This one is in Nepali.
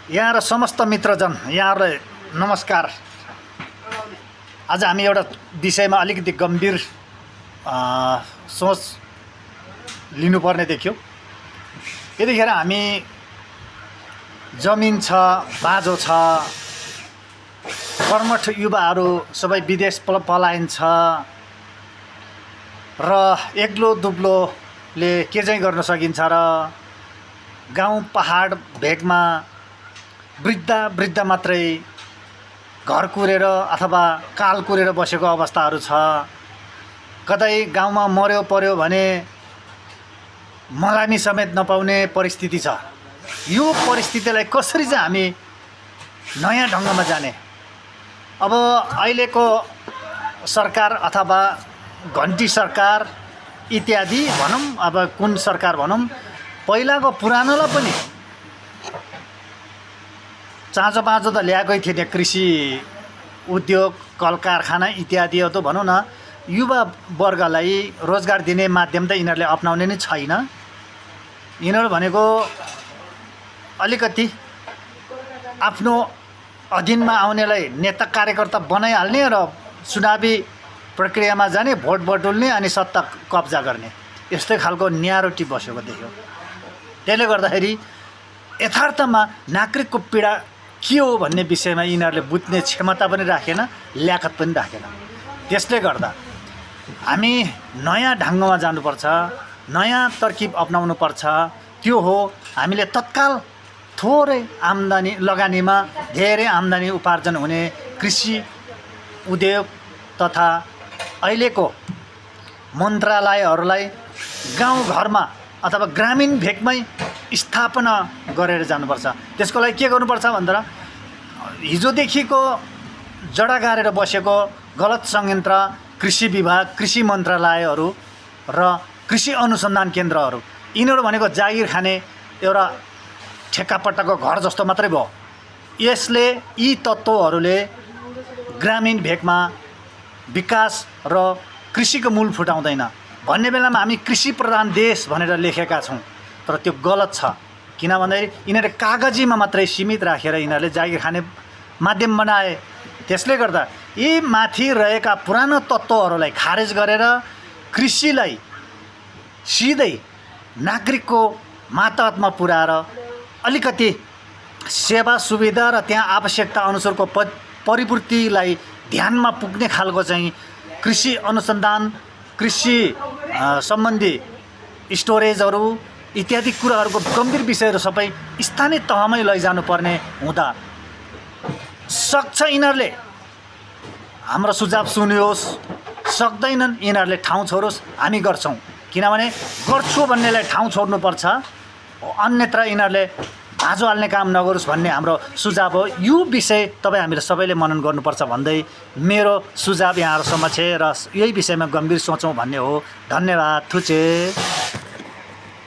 यहाँ र समस्त मित्रजन यहाँहरूलाई नमस्कार। आज हामी एउटा विषयमा अलिकति गम्भीर सोच लिनुपर्ने देखियो। यतिखेर हामी जमिन छ, बाँझो छ, कर्मठ युवाहरू सबै विदेश पलायन छ र एक्लो दुब्लोले के चाहिँ गर्न सकिन्छ र गाउँ पहाड भेगमा वृद्ध मात्रै घर कुरेर अथवा काल कुरेर बसेको अवस्थाहरू छ। कतै गाउँमा मर्यो पर्यो भने मलामी समेत नपाउने परिस्थिति छ। यो परिस्थितिलाई कसरी चाहिँ हामी नयाँ ढङ्गमा जाने? अब अहिलेको सरकार अथवा घन्टी सरकार इत्यादि भनौँ, अब कुन सरकार भनौँ, पहिलाको पुरानोलाई पनि चाँजो बाँझो त ल्याएकै थिएन। कृषि उद्योग कल कारखाना इत्यादि त भनौँ न, युवा वर्गलाई रोजगार दिने माध्यम त यिनीहरूले अपनाउने नै छैन। यिनीहरू भनेको अलिकति आफ्नो अधीनमा आउनेलाई नेता कार्यकर्ता बनाइहाल्ने र चुनावी प्रक्रियामा जाने, भोट बटुल्ने अनि सत्ता कब्जा गर्ने, यस्तै खालको न्यारोटी बसेको देख्यो। त्यसले गर्दाखेरि यथार्थमा नागरिकको पीडा के हो भन्ने विषयमा यिनीहरूले बुझ्ने क्षमता पनि राखेन, ल्याकत पनि राखेन। त्यसले गर्दा हामी नयाँ ढङ्गमा जानुपर्छ, नयाँ तरकिब अपनाउनुपर्छ। त्यो हो हामीले तत्काल थोरै आम्दानी लगानीमा धेरै आम्दानी उपार्जन हुने कृषि उद्योग तथा अहिलेको मन्त्रालयहरूलाई गाउँघरमा अथवा ग्रामीण भेगमै स्थापना गरेर जानुपर्छ। त्यसको लागि के गर्नुपर्छ भन्दा हिजोदेखिको जडा गारेर बसेको गलत संयन्त्र, कृषि विभाग, कृषि मन्त्रालयहरू र कृषि अनुसन्धान केन्द्रहरू, यिनीहरू भनेको जागिर खाने एउटा ठेक्कापट्टाको घर जस्तो मात्रै भयो। यसले यी तत्त्वहरूले ग्रामीण भेगमा विकास र कृषिको मूल फुटाउँदैन। भन्ने बेलामा हामी कृषि प्रधान देश भनेर लेखेका छौँ, तर त्यो गलत छ। किन भन्दाखेरि यिनीहरूले कागजीमा मात्रै सीमित राखेर यिनीहरूले जागिर खाने माध्यम बनाए। त्यसले गर्दा यी माथि रहेका पुरानो तत्त्वहरूलाई खारेज गरेर कृषिलाई सिधै नागरिकको मातहतमा पुर्याएर अलिकति सेवा सुविधा र त्यहाँ आवश्यकता अनुसारको परिपूर्तिलाई ध्यानमा पुग्ने खालको चाहिँ कृषि अनुसन्धान, कृषि सम्बन्धी स्टोरेजहरू इत्यादि कुराहरूको गम्भीर विषयहरू सबै स्थानीय तहमै लैजानुपर्ने हुँदा सक्छ यिनीहरूले हाम्रो सुझाव सुन्योस्, सक्दैनन् यिनीहरूले ठाउँ छोडोस्, हामी गर्छौँ। किनभने गर्छु भन्नेलाई ठाउँ छोड्नुपर्छ, अन्यत्र यिनीहरूले भाँजो हाल्ने काम नगरोस् भन्ने हाम्रो सुझाव हो। यो विषय तपाईँ हामीले सबैले मनन गर्नुपर्छ भन्दै मेरो सुझाव यहाँहरू समक्ष र यही विषयमा गम्भीर सोचौँ भन्ने हो। धन्यवाद। थुचे।